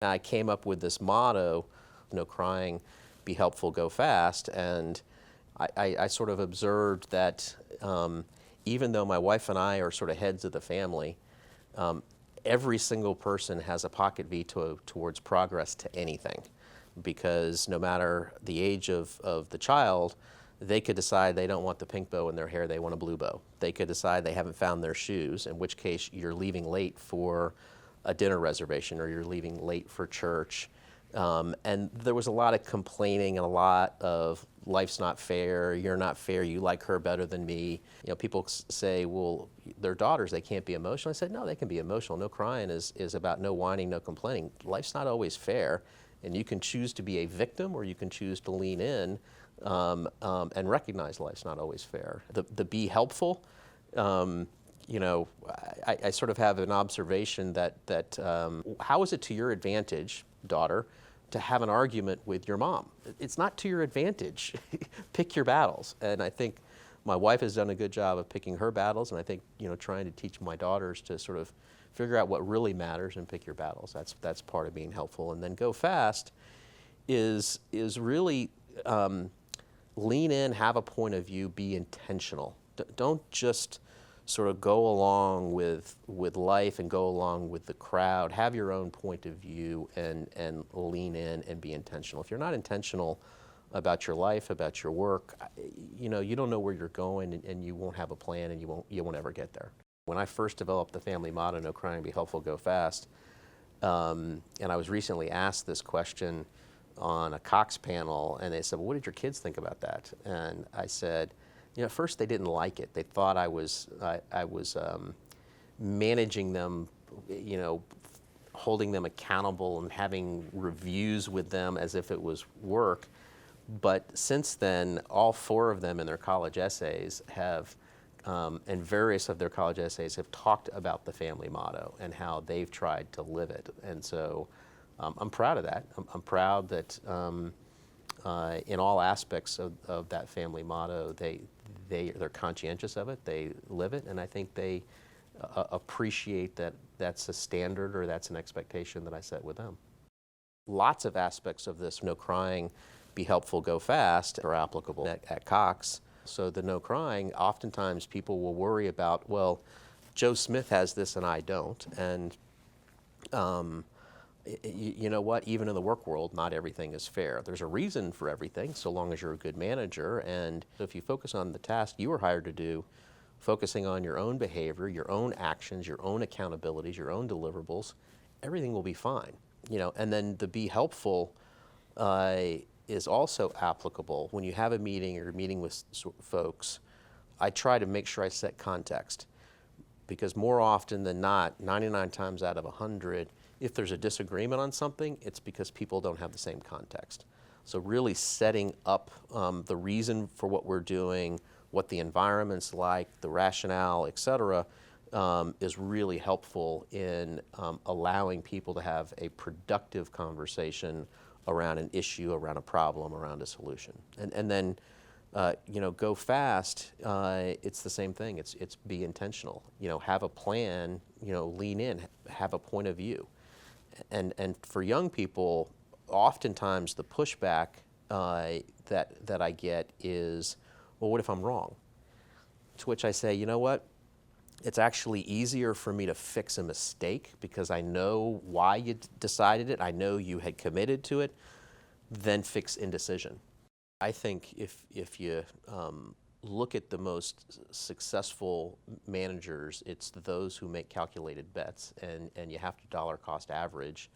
I came up with this motto, no crying, be helpful, go fast, and I sort of observed that even though my wife and I are sort of heads of the family, every single person has a pocket veto towards progress to anything, because no matter the age of the child, they could decide they don't want the pink bow in their hair, they want a blue bow. They could decide they haven't found their shoes, in which case you're leaving late for a dinner reservation or you're leaving late for church. And there was a lot of complaining and a lot of life's not fair, you're not fair, you like her better than me. You know, people say, well, their daughters, they can't be emotional. I said, no, they can be emotional. No crying is about no whining, no complaining. Life's not always fair, and you can choose to be a victim or you can choose to lean in and recognize life's not always fair. The be helpful, you know, I sort of have an observation that how is it to your advantage, daughter, to have an argument with your mom? It's not to your advantage. Pick your battles. And I think my wife has done a good job of picking her battles, and I think, you know, trying to teach my daughters to sort of figure out what really matters and pick your battles. That's part of being helpful. And then go fast is really lean in, have a point of view, be intentional. Don't just sort of go along with life and go along with the crowd. Have your own point of view and lean in and be intentional. If you're not intentional about your life, about your work, you know, you don't know where you're going, and you won't have a plan, and you won't ever get there. When I first developed the family motto, no crying, be helpful, go fast, and I was recently asked this question on a Cox panel, and they said, well, what did your kids think about that? And I said, you know, at first they didn't like it. They thought I was managing them, you know, holding them accountable and having reviews with them as if it was work. But since then, all four of them in their college essays have, and various of their college essays have talked about the family motto and how they've tried to live it. And so I'm proud of that. I'm proud that in all aspects of that family motto, they're conscientious of it, they live it, and I think they appreciate that that's a standard or that's an expectation that I set with them. Lots of aspects of this no crying, be helpful, go fast are applicable at Cox. So the no crying, oftentimes people will worry about, well, Joe Smith has this and I don't, and you know what, even in the work world, not everything is fair. There's a reason for everything, so long as you're a good manager, and if you focus on the task you were hired to do, focusing on your own behavior, your own actions, your own accountabilities, your own deliverables, everything will be fine. You know, and then the be helpful is also applicable. When you have a meeting or you're meeting with folks, I try to make sure I set context, because more often than not, 99 times out of 100, if there's a disagreement on something, it's because people don't have the same context. So really setting up the reason for what we're doing, what the environment's like, the rationale, et cetera, is really helpful in allowing people to have a productive conversation around an issue, around a problem, around a solution. And then, you know, go fast, it's the same thing. It's be intentional. You know, have a plan, you know, lean in, have a point of view. And for young people, oftentimes the pushback that I get is, well, what if I'm wrong? To which I say, you know what? It's actually easier for me to fix a mistake because I know why you decided it, I know you had committed to it, than fix indecision. I think if you look at the most successful managers, it's those who make calculated bets, and you have to dollar cost average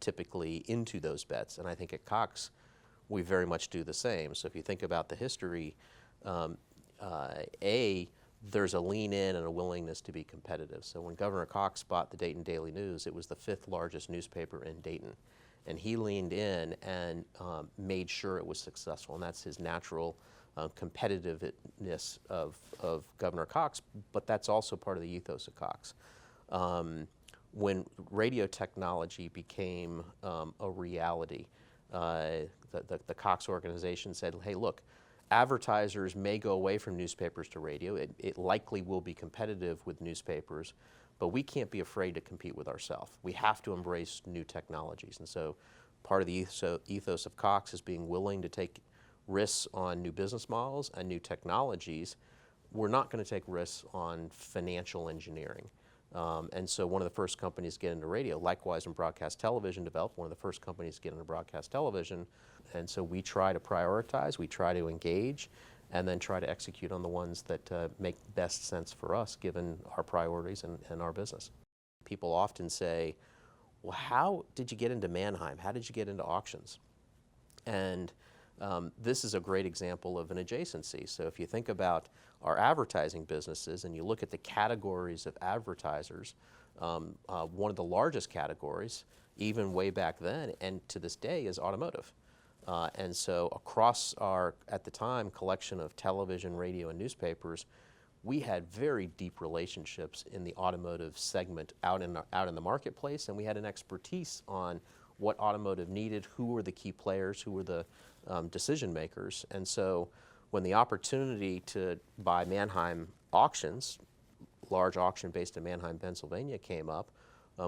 typically into those bets. And I think at Cox, we very much do the same. So if you think about the history, there's a lean in and a willingness to be competitive. So when Governor Cox bought the Dayton Daily News, it was the 5th largest newspaper in Dayton. And he leaned in and made sure it was successful. And that's his natural competitiveness of Governor Cox, but that's also part of the ethos of Cox. When radio technology became a reality, the Cox organization said, hey, look, advertisers may go away from newspapers to radio. It likely will be competitive with newspapers, but we can't be afraid to compete with ourselves. We have to embrace new technologies. And so part of the ethos of Cox is being willing to take risks on new business models and new technologies. We're not going to take risks on financial engineering. And so one of the first companies to get into radio, likewise in broadcast television, developed one of the first companies to get into broadcast television. And so we try to prioritize, we try to engage, and then try to execute on the ones that make best sense for us given our priorities and our business. People often say, well, how did you get into Mannheim? How did you get into auctions? And this is a great example of an adjacency. So if you think about our advertising businesses and you look at the categories of advertisers, one of the largest categories, even way back then and to this day, is automotive. And so across our, at the time, collection of television, radio, and newspapers, we had very deep relationships in the automotive segment out in the marketplace, and we had an expertise on what automotive needed, who were the key players, who were the decision makers. And so when the opportunity to buy Mannheim Auctions, large auction based in Mannheim, Pennsylvania, came up,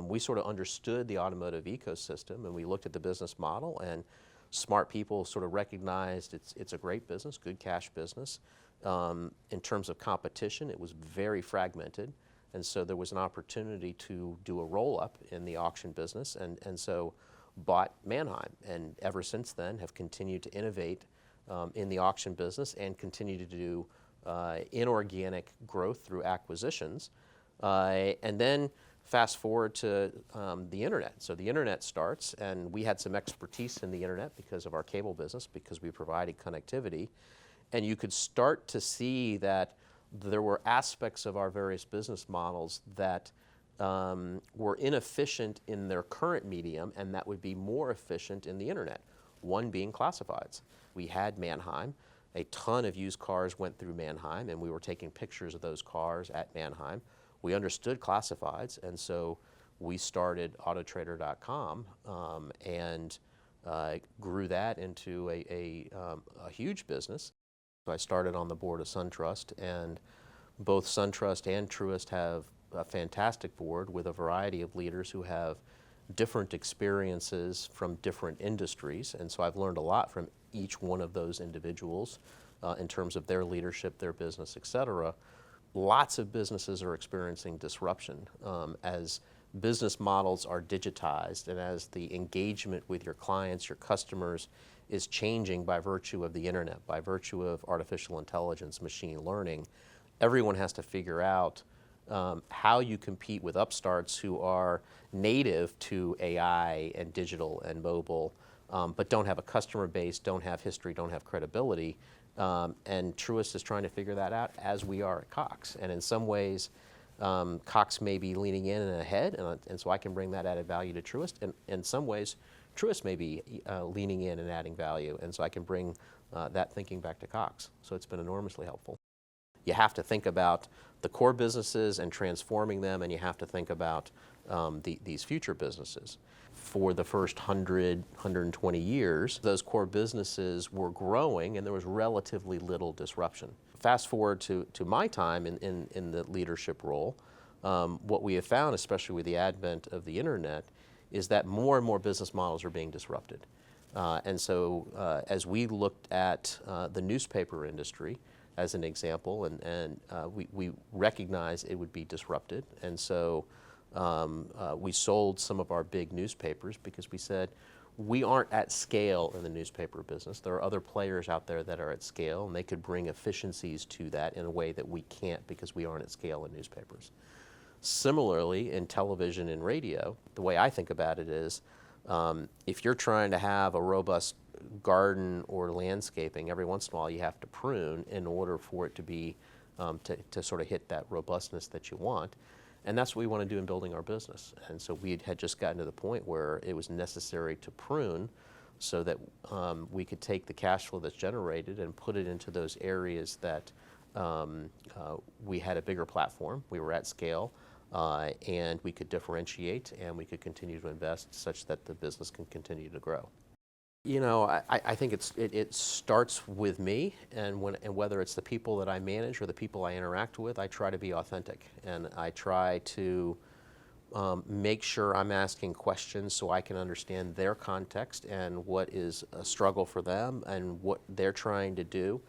we sort of understood the automotive ecosystem, and we looked at the business model, and smart people sort of recognized it's a great business, good cash business. In terms of competition, it was very fragmented, and so there was an opportunity to do a roll-up in the auction business, and so bought Mannheim, and ever since then have continued to innovate in the auction business and continue to do inorganic growth through acquisitions. And then fast forward to the internet. So the internet starts, and we had some expertise in the internet because of our cable business, because we provided connectivity. And you could start to see that there were aspects of our various business models that were inefficient in their current medium, and that would be more efficient in the internet, one being classifieds. We had Mannheim. A ton of used cars went through Mannheim, and we were taking pictures of those cars at Mannheim. We understood classifieds, and so we started autotrader.com and grew that into a huge business. So I started on the board of SunTrust, and both SunTrust and Truist have a fantastic board with a variety of leaders who have different experiences from different industries, and so I've learned a lot from each one of those individuals in terms of their leadership, their business, et cetera. Lots of businesses are experiencing disruption as business models are digitized and as the engagement with your clients, your customers, is changing by virtue of the internet, by virtue of artificial intelligence, machine learning. Everyone has to figure out how you compete with upstarts who are native to AI and digital and mobile, but don't have a customer base, don't have history, don't have credibility. And Truist is trying to figure that out, as we are at Cox. And in some ways, Cox may be leaning in and ahead, and so I can bring that added value to Truist. And in some ways, Truist may be leaning in and adding value, and so I can bring that thinking back to Cox. So it's been enormously helpful. You have to think about the core businesses and transforming them, and you have to think about these future businesses. For the first 100, 120 years, those core businesses were growing and there was relatively little disruption. Fast forward to my time in the leadership role, what we have found, especially with the advent of the internet, is that more and more business models are being disrupted. And so as we looked at the newspaper industry, as an example, and we recognized it would be disrupted. And so we sold some of our big newspapers because we said, we aren't at scale in the newspaper business. There are other players out there that are at scale, and they could bring efficiencies to that in a way that we can't because we aren't at scale in newspapers. Similarly, in television and radio, the way I think about it is, if you're trying to have a robust garden or landscaping, every once in a while you have to prune in order for it to be, to sort of hit that robustness that you want. And that's what we want to do in building our business. And so we had just gotten to the point where it was necessary to prune so that we could take the cash flow that's generated and put it into those areas that we had a bigger platform, we were at scale, and we could differentiate and we could continue to invest such that the business can continue to grow. I think it starts with me, and whether it's the people that I manage or the people I interact with, I try to be authentic, and I try to make sure I'm asking questions so I can understand their context and what is a struggle for them and what they're trying to do,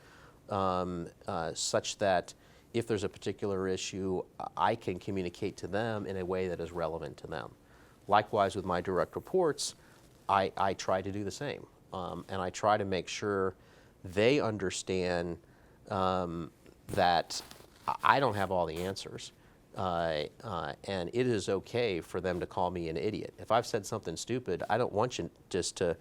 such that if there's a particular issue, I can communicate to them in a way that is relevant to them. Likewise, with my direct reports, I try to do the same. And I try to make sure they understand that I don't have all the answers. And it is okay for them to call me an idiot. If I've said something stupid, I don't want you just to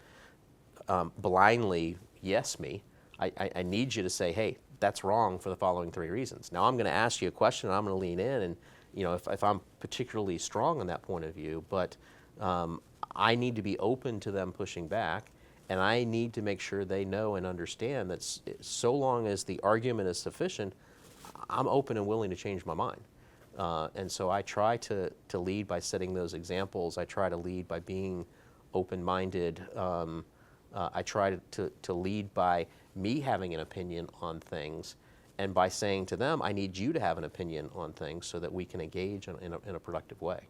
blindly yes me. I need you to say, hey, that's wrong for the following 3 reasons. Now I'm going to ask you a question, and I'm going to lean in, and if I'm particularly strong on that point of view, but I need to be open to them pushing back, and I need to make sure they know and understand that so long as the argument is sufficient, I'm open and willing to change my mind. And so I try to lead by setting those examples. I try to lead by being open-minded. I try to lead by me having an opinion on things, and by saying to them, I need you to have an opinion on things so that we can engage in a productive way.